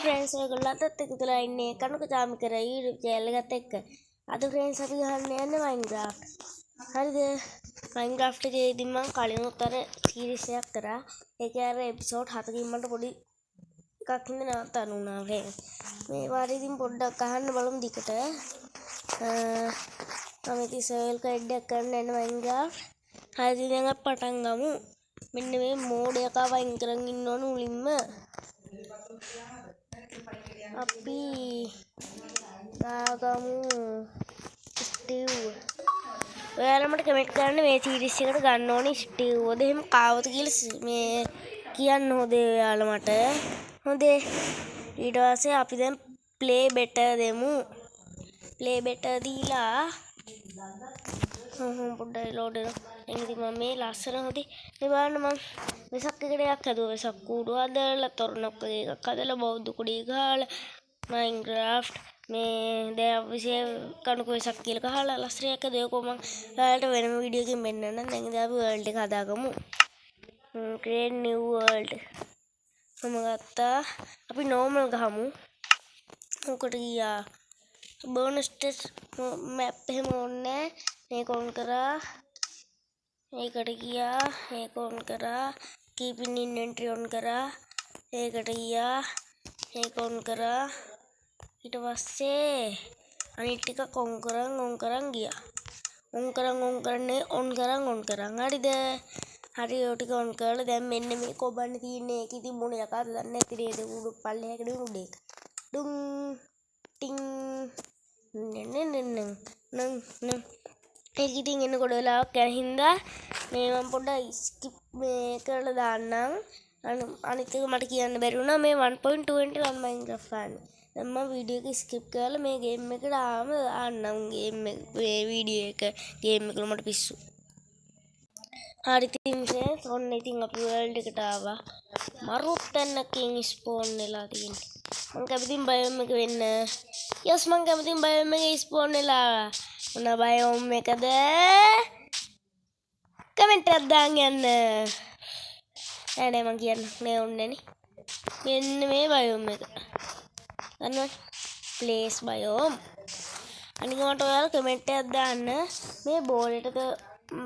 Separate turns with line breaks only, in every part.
Friends ඔයගොල්ලන්ටත් එකතුලා ඉන්නේ කනුක චාමිකර YouTube channel එකත් එක්ක. අද फ्रेंड्स අපි ගහන්න යන්නේ Minecraft. හරිද? Minecraft එකේදී මම කලිනුත් අර සීරීස් එකක් කරා. ඒකේ අර එපිසෝඩ් 7කින් මට පොඩි එකක් හින්දා නවත්තන්න වුණා फ्रेंड्स. මේ වාරේ ඉතින් පොඩ්ඩක් අහන්න බලමු දිකට. මම ඉතින් සර්වර් කඩ් එකක් කරන්න යන Minecraft. හරිද දැන් අපි පටන් ගමු. මෙන්න මේ මෝඩ් එක වයින් කරන් ඉන්න ඕන මුලින්ම. අපි දාගමු ස්ටිව්. ඔයාලා මට කමෙන්ට් කරන්න මේ සීරීස් එකට ගන්න ඕනේ ස්ටිව්ද එහෙම කාවද කියලා මේ කියන්න හොදේ ඔයාලා මට. හොඳේ. ඊට පස්සේ අපි දැන් ප්ලේ බෙටර් දෙමු. ප්ලේ බෙටර් දීලා පොඩ්ඩයි ලෝඩ් වෙනවා. ඉතින් මම මේ ලස්සන හොදේ මේ බලන්න මම වෙසක් එකට එකක් හදුවා. වෙසක් කූඩු හදලා තොරණක් එකක් හදලා බෞද්ධ කුඩේ ගහලා Minecraft මේ දැන් විශේෂ කණුක වෙසක් කියලා ගහලා ලස්සනයක් හදුවා. කොහොම ඔයාලට වෙනම වීඩියෝ එකකින් පෙන්නන්න. දැන් ඉතින් අපි වර්ල්ඩ් එක හදාගමු. create new world. මම ගත්තා. අපි normal ගහමු. මොකට ගියා bonus test map එහෙම ඕනේ. මේක ඔන් කරා. ඒකට ගියා. ඒක ඔන් කරා. keep in inventory ඔන් කරා. ඒකට ගියා. ඒක ඔන් කරා. ඊට පස්සේ අනිත් ටික ඔන් කරන් ගියා. ඔන් කරන් හරිද? හරි ඔය ටික ඔන් කරලා දැන් මෙන්න මේ කොබන්නේ තියෙන්නේ. ඒක ඉතින් මොන යකාද දන්නේ නැති නේද? උඩු පල්ලෙහාකට උඩ එක. ඩුං ටිං නං ඒක ඉතින් එන්න ගොඩ වෙලාවක් යන හින්දා මේ මම පොඩ්ඩක් ස්කිප් මේ කරලා දාන්නම්. අනිත් එක මට කියන්න බැරි වුණා මේ 1.21 Minecraft ගන්න. දැන් මම වීඩියෝ එක ස්කිප් කරලා මේ ගේම් එකට ආවම ආන්නම් මේ වීඩියෝ එක ගේම් එක මට පිස්සු. හරි ඉතින් फ्रेंड्स ඔන්න ඉතින් අපි වර්ල්ඩ් එකට ආවා. මරුත් තැනකින් ස්පෝන් වෙලා තියෙන්නේ. මම කැමතිම බයෝම් එක වෙන්න. යස් මම කැමතිම බයෝම් එකේ ස්පෝන් වෙලා. මොන බයෝම් එකද? කමෙන්ට් එකක් දාන්න යන්න. නෑ මම කියන්න නෑ ඕනේ නේ. මෙන්න මේ බයෝම් එක. දන්නවද? ප්ලේස් බයෝම්. අනික මට ඔයාලා කමෙන්ට් එකක් දාන්න මේ බෝලෙටද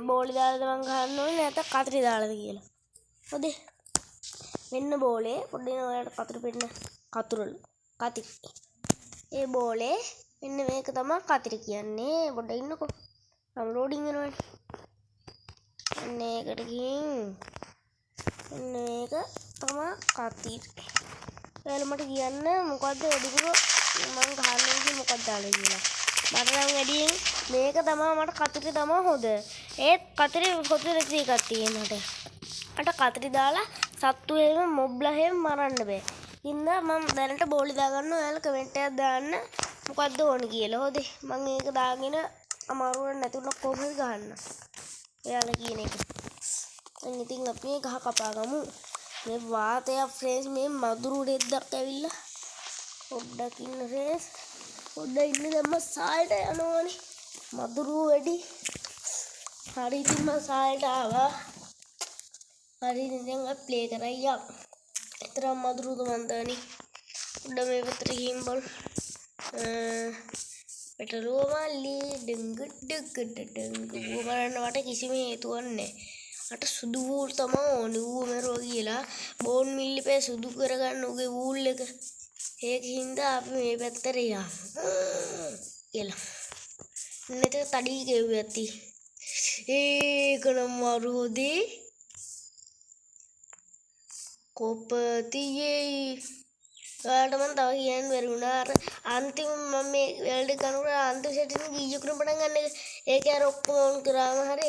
බෝලේ දාලාද මං ගහන්න ඕනේ නැත්නම් කතරි දාලාද කියලා. හොඳේ. මෙන්න බෝලේ පොඩ්ඩක් ඔයාලට කතරි පෙන්න කතුරල කතරි. ඒ බෝලේ මෙන්න මේක තමයි කතරි කියන්නේ. පොඩ්ඩක් ඉන්නකෝ. මම ලෝඩින් වෙනවනේ. මෙන්න ඒකට ගිහින් මෙන්න මේක තමයි කතරි. ඔයාලා මට කියන්න මොකද්ද වැඩිපුර මං ගහන්නේ මොකක්ද දාලා කියලා. මට නම් වැඩියෙන් මේක තමයි මට කතරි තමයි හොඳ. ඒත් කතරි හොඳ නැති එකක් තියෙනවා මට කතරි දාලා සත්තු එහෙම මොබ්ලා එහෙම මරන්න බෑ. ඉන්නා මම දැනට බෝලි දාගන්න. ඔයාලා කමෙන්ට් එකක් දාන්න මොකද්ද ඕන කියලා. හොඳේ. මම ඒක දාගෙන අමාරුවක් නැතුණා කොහොමද ගහන්න. ඔයාලා කියන එක. දැන් ඉතින් අපි මේ ගහ කපා ගමු. මේ වාතය ෆ්‍රෙන්ඩ්ස් මේ මදුරු රෙද්දක් ඇවිල්ලා පොඩ්ඩක් ඉන්න ෆ්‍රෙන්ඩ්ස්. පොඩ්ඩක් ඉන්න දැම්ම සායට යනවනේ. මදුරු වැඩි. හරි ඉතින් මම සායට ආවා. හරි දැන් අපි ප්ලේ කරා යම්. එතරම් මදුරුද මන් දාන්නේ. පොඩ්ඩක් මේ පැත්තට ගිහින් බලමු. පෙටලුව මල්ලි ඩංග කරන්න වට කිසිම හේතුවක් නැහැ. අට සුදු වූල් තමයි ඕනේ. ඌ මරෝ කියලා බෝන් මිල්ලිපේ සුදු කරගන්න උගේ වූල් එක. ඒකින්ද අපි මේ පැත්තට යමු. කියලා. මෙතන තඩි ගෙව්වේ ඇති. ඒක නම් මරුවදී කොපතියේ ඔයාලට මම තව කියන්න බැරි වුණා. අර අන්තිම මම මේ වර්ල්ඩ් කරනකොට අන්තිම සෙටින් ගියුකුණ පටන් ගන්න එක. ඒක අර ඔක්කොම ඔන් කරාම හරි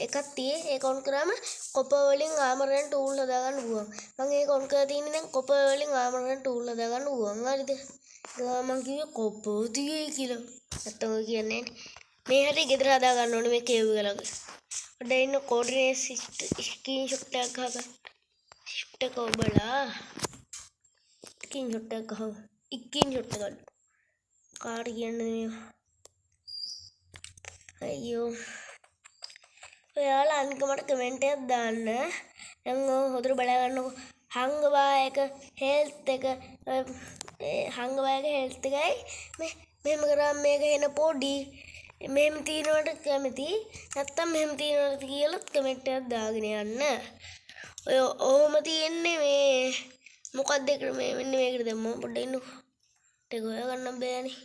එකක් තියේ. ඒක ඔන් කරාම කොපර් වලින් ආමර් ගන්න ටූල් හදාගන්න පුළුවන්. මම ඒක ඔන් කරලා තියෙන්නේ දැන් කොපර් වලින් ආමර් ගන්න ටූල් හදාගන්න පුළුවන්. හරිද? මම කිව්වේ කොපතියේ කියලා. නැත්තම් ඔය කියන්නේ මේ හරි ගෙදර හදාගන්න ඕනේ මේ කේව් එක ළඟ. ඔඩ ඉන්න කෝඩිනේට් ස්ක්‍රීන්ෂොට් එකක් ගහගන්න. shift එක ඔබලා ස්ක්‍රීන්ෂොට් එක ගහමු. ස්ක්‍රීන්ෂොට් එක ගන්න. කාට කියන්නේ මේ? අයියෝ. ඔයාලා අනික මට කමෙන්ට් එකක් දාන්න. දැන් හොඳට බලා ගන්නකො. හංගවායක හෙල්ත් එක හංගවායක හෙල්ත් එකයි මෙහෙම කරාම මේක එන පොඩි මෙහෙම තියනවට කැමති නැත්තම් මෙහෙම තියනවට කියලා කමෙන්ට් එකක් දාගෙන යන්න. ඔය ඔහොම තියෙන්නේ මේ මොකක්ද ඒක මේ මෙන්න මේකට දැම්මම පොඩ්ඩක් ඉන්නකෝ. ටික හොයා ගන්න බෑනේ.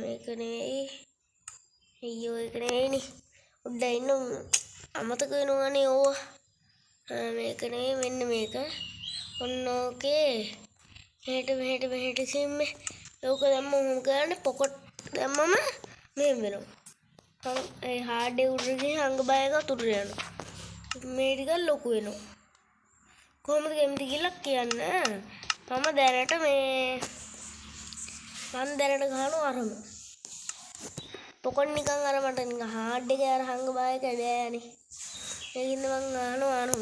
මේක නෙවෙයි. අයියෝ ඒක නෙවෙයිනේ. පොඩ්ඩක් ඉන්න අමතක වෙනවානේ ඕවා. මේක නෙවෙයි මෙන්න මේක. ඔන්න ඕකේ. මෙහෙට සිම්මේ. ඕක දැම්මම මොකද කරන්නේ? පොකට් දැම්මම මෙහෙම වෙනවා. ඒ හાર્ඩ් එක උඩට ගිහින් හංගබය එක උඩට යනවා. මේ ටික ලොකු වෙනවා. කොහොමද කැමති කියලා කියන්න. මම දැනට ගහනවා අරම. පොකට් නිකන් අර මට නිකන් හાર્ඩ් එකේ අර හංගබය එක බෑනේ. ඒකින්ද මං ගහනවා අරම.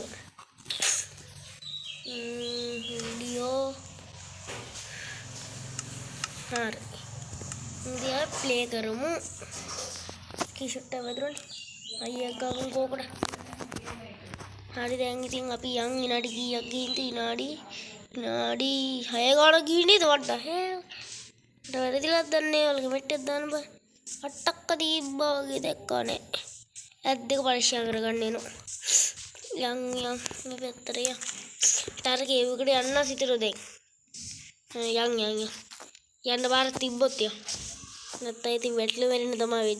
වීඩියෝ හරි. ඉතින් ප්ලේ කරමු. කිෂුට්ට වදුරනේ. අයියා ගමු කෝකඩ. හරි දැන් ඉතින් අපි යන් විනාඩි කීයක් ගිහින් විනාඩි 6 ගානක් ගිහින් නේද වඩා ඈ. මට වැරදිලාද දන්නේ ඔයාලගේ මෙට්ටක් දාන්න බෑ. 8ක්ක තිබ්බා වගේ දැක්කා නේ. ඇත් දෙක පරික්ෂා කරගන්න එනවා. යන් මේ පැත්තට යන්. තාර කේවකට යන්න සිතර දැන්. යන්. යන්න බාර තිබ්බොත් යන්. නැත්නම් ඉතින් වැටල වෙන්න තමයි වෙන්නේ.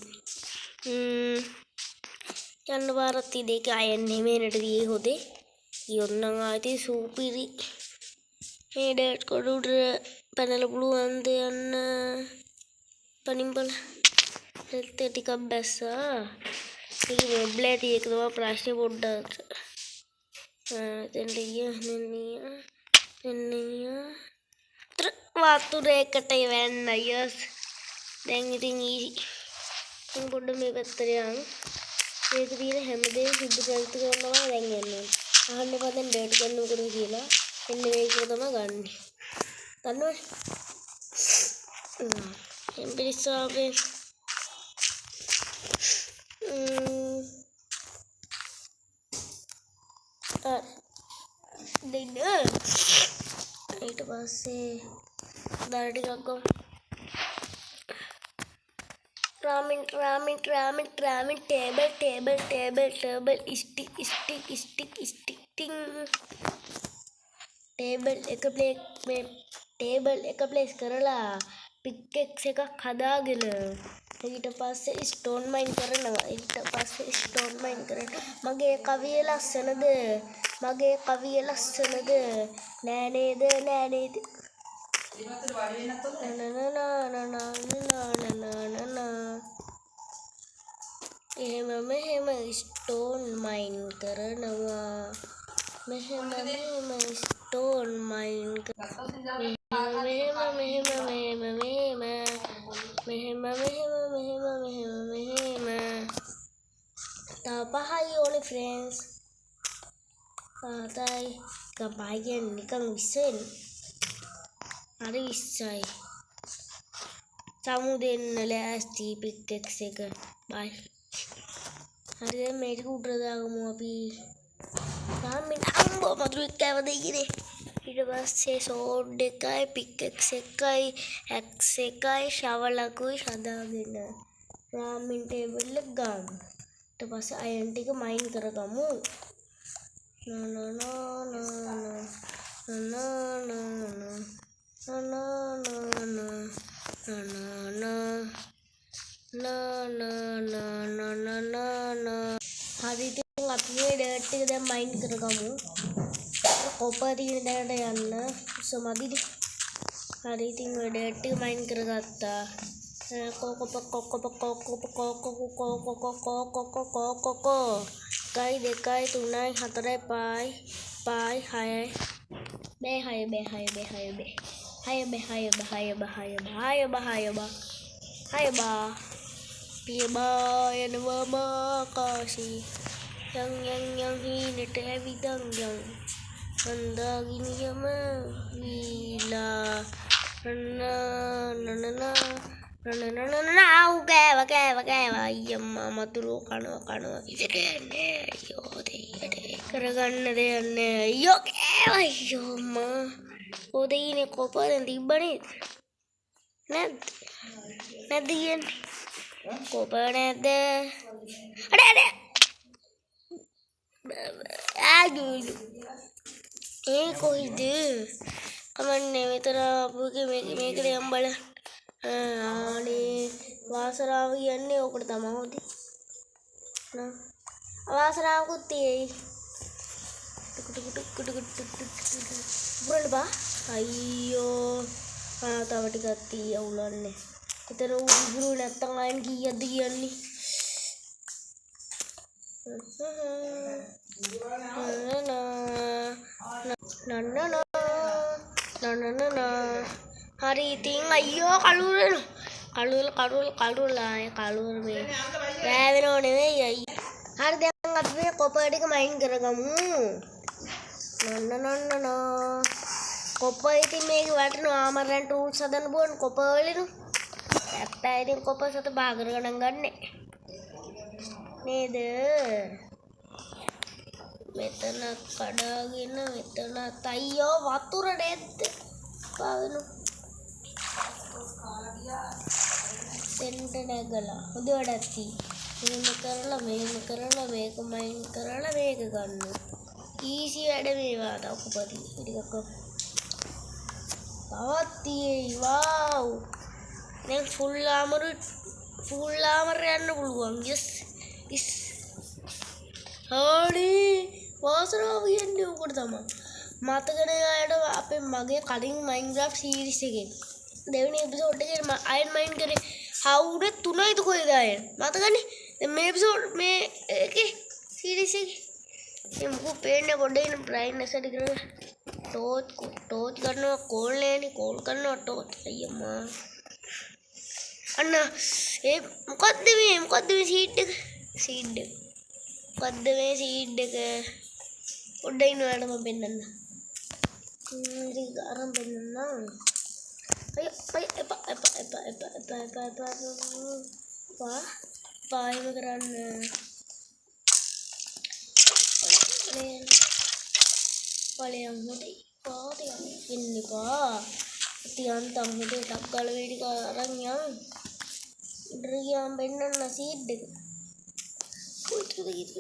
යන්න බාරත් දෙක අයන්නේ මේනට දියේ හොදේ. යොන්නම් ආයිති සූපිරි. මේ ඩේට් කොට උඩ පැනලා පුළුවන්ද යන්න. පනිම්බල. හෙල්ත් ටිකක් බැස්සා. ඒක මොබ්ලේ තියෙක තමයි ප්‍රශ්නේ පොඩ්ඩක්. දෙන්නිය. වතුරේකට වෙන්න යස්. දැන් ඉතින් ඊසි. මම පොඩ්ඩක් මේ පැත්තට යන්. මේක තියෙන හැමදේම සිද්ධ ප්‍රයුක්ත කරනවා දැන් යන්නේ. අහන්න එපා දැන් ඩේට් ගන්න මොකද කියලා. එන්න මේක තමයි ගන්න. දන්නවද? එම්බිරිස්සාවේ දෙන්න. ඊට පස්සේ දර ටිකක් ගමු. Ramen table stick ting table එක place කරලා pickaxe එකක් හදාගෙන ඊට පස්සේ stone mine කරනවා. මගේ කවිය ලස්සනද නෑ නේද එහෙම ස්ටෝන් මයින් කරනවා. මෙහෙම ස්ටෝන් මයින් තව පහයි ඕනේ ෆ්‍රෙන්ඩ්ස්. තායි කපයි කියන්නේ නිකන් විශ්සෙන්. හරි විශ්සයි. සමු දෙන්න ලෑස්ති පික්කෙක්ස් එක. බයි. හරි දැන් මේක උඩට දාගමු අපි. තාමෙන් අම්බෝ මතුරුක් කෑව දෙයිනේ. ඊට පස්සේ සෝඩ් එකයි පික්කෙක්ස් එකයි ඇක්ස් එකයි ෂවලකුයි හදාගෙන රාමින් ටේබල් එක ගමු. ඊට පස්සේ අයන් ටික මයින් කරගමු. හරි ඉතින් අපි මේ ඩර්ට් එක දැන් මයින් කරගමු. කොපර් තියෙන තැනට යන්න. සමදිද? හරි ඉතින් ඔය ඩර්ට් එක මයින් කරගත්තා. කයි දෙකයි තුනයි හතරයි පහයි හයයි බා පියබා යනවා මාකාශී යන් හීනට ඇවිදන් යන් මන්දාගිනියම වීලා ආව් කෑවා අයියම්මා මතුරෝ කනවා ඉතින් කරගන්න දෙයක් නෑ අයියෝ අයියෝ අම්මා පොදීනේ කොපරෙන් තිබ්බනේ නැද්ද කියන්නේ කොප නැද්ද අඩ ආගුලු ඒ කොයිද කමන්නේ මෙතන අපුගේ මේකට යම් බලන්න අනේ වාසනාව කියන්නේ ඕකට තමයි හොදි නා වාසනාවකුත් තියෙයි පුරන්න බා අයියෝ තව ටිකක් තිය අවුලන්නේ එතන උගුරු නැත්තම් අයන් කීයක්ද කියන්නේ hari ඉතින් අයියෝ කළුවර මේ බෑවෙනව නෙවෙයි අයි හරි දැන් අපි මේ කොපර් ටික මයින් කරගමු නන්න කොපර් ඉතින් මේක වටනවා ආමරන් ටූල්ස් හදන්න බෝන් කොපර් වලිනු ඇත්තා ඉතින් කොපර් සත භාග කරගන්න ගන්නෙ නේද මෙතන කඩාගෙන මෙතන අයියෝ වතුර නැද්ද පාවෙනු සෙන්ට නැගලා හොඳ වැඩක් තියෙයි මෙහෙම කරලා මේක මයින් කරලා මේක ගන්න ඊසි වැඩ මේවා තවකපති ටිකක් තවත් තියෙයි වාව් දැන් ෆුල් ආමර් යන්න පුළුවන් යස් ඉස් හරි වාසනාව කියන්නේ උකට තමයි මතකනේ අයට අපේ මගේ කලින් මයින්ක්‍රාෆ්ට් සීරීස් එකේ දෙවෙනි එපිසෝඩ් එකේ අයන් මයින් කරේ හවුඩ 3යිද කොයිද අයන් මතකනේ දැන් මේ එපිසෝඩ් මේ එකේ සීරීස් එකේ මොකෝ පේන්නේ පොඩ්ඩක් ඉන්න බ්‍රයිට්නස් එක කරලා ටෝච් කරනවා කෝල් කරනවා ටෝච් අයියම්මා අන්න ඒ මොකද්ද මේ සීඩ් එක මොකද්ද මේ සීඩ් එක පොඩ්ඩක් ඉන්න ඔයාලට මම පෙන්නන්න ඉතින් අරන් පෙන්නන්න පායම කරන්න පලයන් හොටයි පාතියන් ඉන්නපා තියන්තම් හොටේ ටක්ගල වේටික අරන් යන් ඉඩරගියාම් පෙන්නන්න සීඩ් එක කොයිටද ගිහිද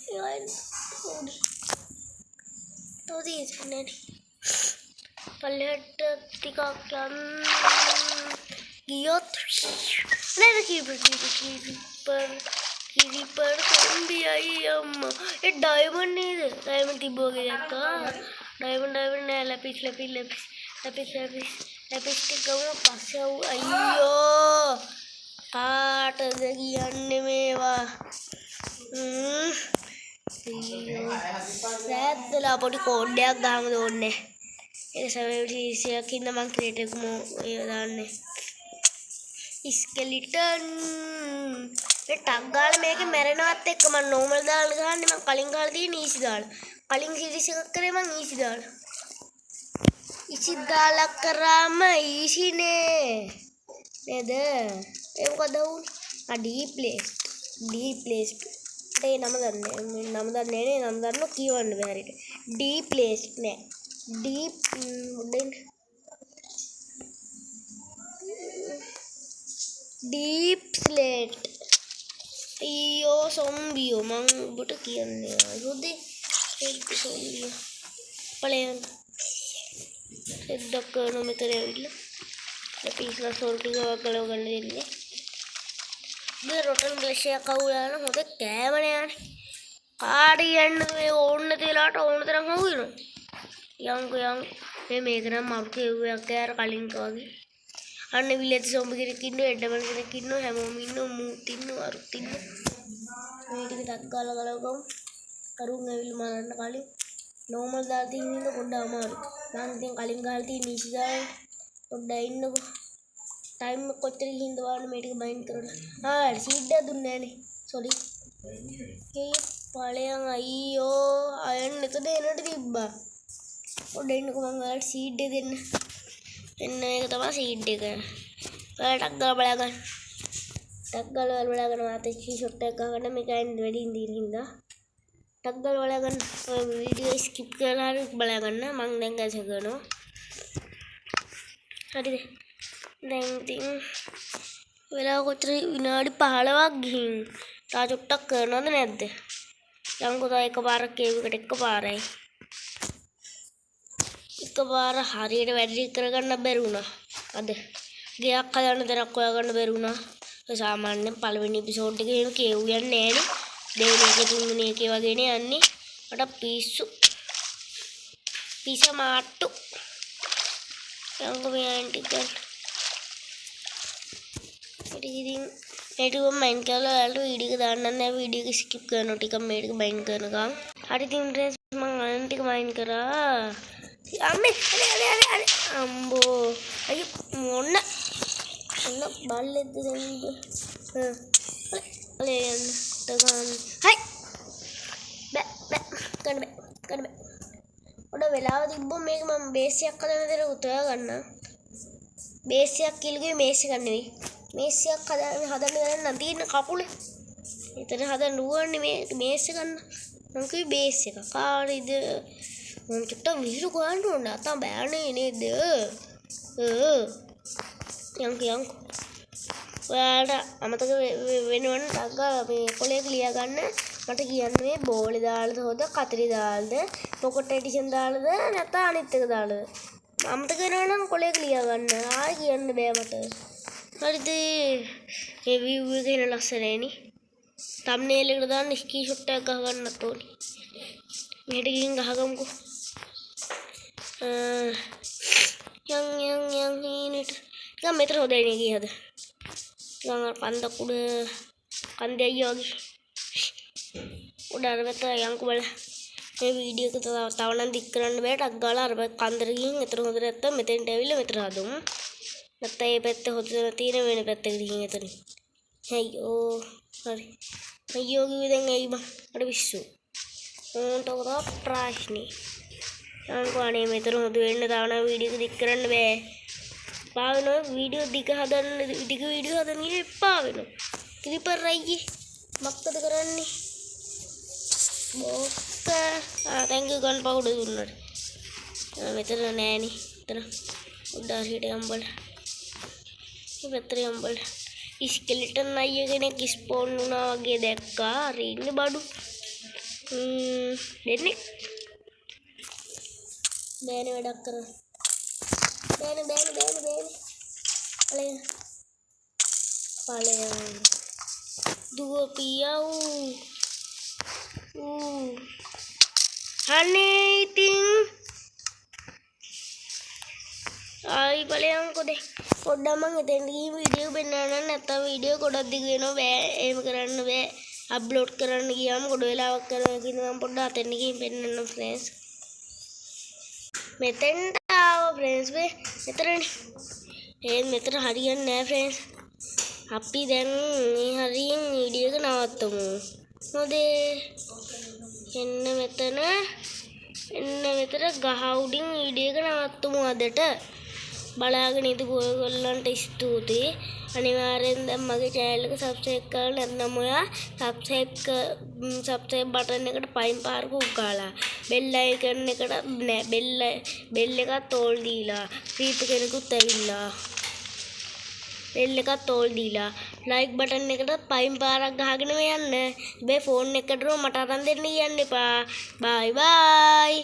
පේන්නේ තෝදී ඉන්නේ පල්ලෙහාට ටිකක් යන්න ගියොත් නේද කීපර් සොම්බි අයියම්මා ඒ ඩයමන්ඩ් නේද ඩයමන්ඩ් තිබ්බෝ වගේ දැක්කා ඩයමන්ඩ් නෑ ලැපිස් ටික ගමු පස්සේ අයියෝ කාටද කියන්නේ මේවා රැද්දලා පොඩි කෝඩ්ඩයක් ගහන්න ඕනේ ඒක සර්වර් කින්න මං ක්‍රියේට් එකම ඒ දාන්නේ ස්කෙලිටන් මේ ටග් ගාලා මේකේ මැරෙනවත් එක්ක මම නෝමල් දාලා ගහන්නේ මම කලින් ගාලා තියෙන ඊසි දාලා කලින් සීරීස් එකක් කරේ මම ඊසි දාලා කරාම ඊසිනේ නේද ඒ මොකද වුනේ ඩී ප්ලේස් ඒ නම දන්නෝ කියවන්න බෑ හරියට ඩී ප්ලේස් නෑ ඩීප් ස්ලේට් අයියෝ සොම්බියෝ මං ඔබට කියන්නේ හොදේ ඒක සොම්බියෝ පලයන් එද්දක් කරන මෙතන ඇවිල්ලා ලපීස්ලා සෝල්ටික වගලව ගන්න දෙන්නේ මේ රොටන් ග්ලැෂියා කවුලාන හොද කෑමනේ යන්නේ කාඩි යන්න මේ ඕන්න තියලාට ඕන තරම් හවුනවා යන් මේක නම් මරු කෙව්වක් යාර කලින් කවගේ අන්න විලේජ් සොම්බි කෙනෙක් ඉන්නවා එඩමන් කෙනෙක් ඉන්නවා හැමෝම ඉන්නවා මූත් ඉන්නවා අරුත් ඉන්නවා මේ ටික ටක් ගාලා ගලවගමු අරුන් ඇවිල්ලා මරන්න කලින් නෝමල් දාලා තියෙන ඉන්න පොඩ්ඩක් අමාරුයි මං ඉතින් කලින් ගහලා තියෙන ඉසි දාලා පොඩ්ඩක් ඉන්නකෝ ටයිම් එක කොච්චර ගිහින්ද බලන්න මේ ටික බයින්ඩ් කරලා සීඩ් එක දුන්නේ නැහනේ සෝරි කේ පලයන් අයියෝ අයන් එතන එනට තිබ්බා පොඩ්ඩක් ඉන්නකෝ මං ඔයාලට සීඩ් එක දෙන්න එන්න මේක තමයි සීඩ් එක ඔයාලා ටක් ගාලා බලා ගන්න ටක් ගාලා බලා ගන්න මාතේ ෂොට් එකක් ගන්න මේක අයින් වැඩි ඉඳින් හින්දා ටක් ගාලා බලා ගන්න. ඔය වීඩියෝ ස්කිප් කරලා හරි බලා ගන්න. මම දැන් ගැස කරනවා. හරිද? දැන් ඉතින් වෙලාව කොච්චර විනාඩි 15ක් ගිහින් තා චුට්ටක් කරනවද නැද්ද? යන්කෝ තා එකපාරක් කේවකට එකපාරයි. එකපාර හරියට වැඩි කරගන්න බැරි වුණා. අද ගයක් හදන්න තරක් හොයාගන්න බැරි වුණා. ඒ සාමාන්‍යයෙන් පළවෙනි එපිසෝඩ් එකේ එහෙම කේව් යන්නේ නෑනේ. දෙවෙනි එකේ තුන්වෙනි එකේ වගේනේ යන්නේ. මට පිස්සු. පිස මාට්ටු. යන්කෝ මේ ආන්ටි ගන්න. ඉතින් මේක මයින් කරලා ඔයාලට වීඩියෝ එක දාන්න නැහැ. වීඩියෝ එක ස්කිප් කරනවා ටිකක් මේක මයින් කරනකම්. හරි ඉතින් ෆ්‍රෙන්ඩ්ස් මම අනන් ටික මයින් කරා. අම්මේ අනේ අම්බෝ අයියෝ මොන්න බල්ලෙක්ද දැන් අනේ යන්න තගන් හයි බෑ ගන්න බෑ ඔඩ වෙලාව තිබ්බොත් මේක මම බේස් එකක් හදන්න දෙර උතවා ගන්න බේස් එකක් කිල්ලුවේ මේස් එකක් නෙවෙයි මේස් එකක් හදන්න ගන්න තියෙන කකුලේ එතන හදන්න ඕනේ මේ මේස් එක ගන්න මම කිව්වේ බේස් එක කාරිද මම චුට්ටක් විහිළු ගන්න ඕන නැත්නම් බෑනේ නේද යන්කෝ ඔයාලට අමතක වෙනවනම් ටග්ගා මේ කොලේක ලියා ගන්න මට කියන්න මේ බෝලේ දාලාද හොද කතරි දාලාද පොකට් එඩිෂන් දාලාද නැත්නම් අනිත් එක දාලාද අමතක වෙනවනම් කොලේක ලියා ගන්න ආයෙ කියන්න බෑ මට හරිද මේ view එක එන ලස්සනයිනේ thumbnail එකට දාන්න ස්ක්‍රීන්ෂොට් එකක් ගහ ගන්නත් ඕනේ මෙහෙට ගිහින් ගහගමුකෝ යන් හීනට නිකන් මෙතන හොදයි නේ ගියද නිකන් පන්දක් උඩ කන්දේ අයියා වගේ උඩ අර මෙතන යන්කෝ බල මේ වීඩියෝ එක තව නම් දික් කරන්න බෑ ටක් ගාලා අර කන්දර ගිහින් එතන හොද නැත්තම් මෙතෙන්ට ඇවිල්ලා මෙතන හදමු නැත්නම් මේ පැත්ත හොදලා තියෙන වෙන පැත්තකට ගිහින් එතන අයියෝ හරි අයියෝ කිව්වේ දැන් ඇයි බං අර පිස්සු ඕන්ට ඔක ප්‍රශ්නේ යන්කෝ අනේ මෙතන හොද වෙන්න තව නම් වීඩියෝ එක දික් කරන්න බෑ පාවෙන වීඩියෝ දිග වීඩියෝ හදන්න එපා වෙනවා ක්‍රීපර් අයියේ මොකද කරන්නේ බොක්ක thank you ගන් පවුඩ දුන්නාට මෙතන නෑනේ මෙතන උඩ හරියට යම්බල මේ පැත්තට යම්බල ස්කෙලිටන් අයියා කෙනෙක් ස්පෝන් වුණා වගේ දැක්කා හරි ඉන්නේ බඩු දෙන්නේ බෑනේ වැඩක් කරන්න බෑනේ පලයන් දුව පියව් අනේ ඉතින් ආයි බලයන්කෝ දැන් පොඩ්ඩක් මං එතෙන් ගිහින් වීඩියෝ පෙන්නන්න නැත්තම් වීඩියෝ ගොඩක් දිග වෙනවා බෑ එහෙම කරන්න බෑ අප්ලෝඩ් කරන්න ගියාම ගොඩ වෙලාවක් කරනවා කියලා මම පොඩ්ඩක් අතෙන් ගිහින් පෙන්නන්න ෆ්‍රෙන්ඩ්ස් මෙතෙන්ට ආවා ෆ්‍රෙන්ඩ්ස් මෙතනනේ මෙතන හරියන්නේ නැහැ ෆ්‍රෙන්ඩ්ස් අපි දැන් මේ හරියෙන් වීඩියෝ එක නවත්තමු හොදේ එන්න මෙතන ගහ උඩින් වීඩියෝ එක නවත්තමු අදට බලාගෙන ඉඳපු ඔයගොල්ලන්ට ස්තුතියි අනිවාර්යෙන් දැන් මගේ channel එක subscribe කරලා නැත්නම් ඔයා subscribe button එකට පයින් පාරක උගාලා bell icon එකට bell එකත් ඕල් දීලා ක්‍රීප් කෙනෙකුත් ඇවිල්ලා bell එකත් ඕල් දීලා like button එකට පයින් පාරක් ගහගෙන යන්න. හැබැයි phone එකට මට අරන් දෙන්න කියන්න එපා. bye bye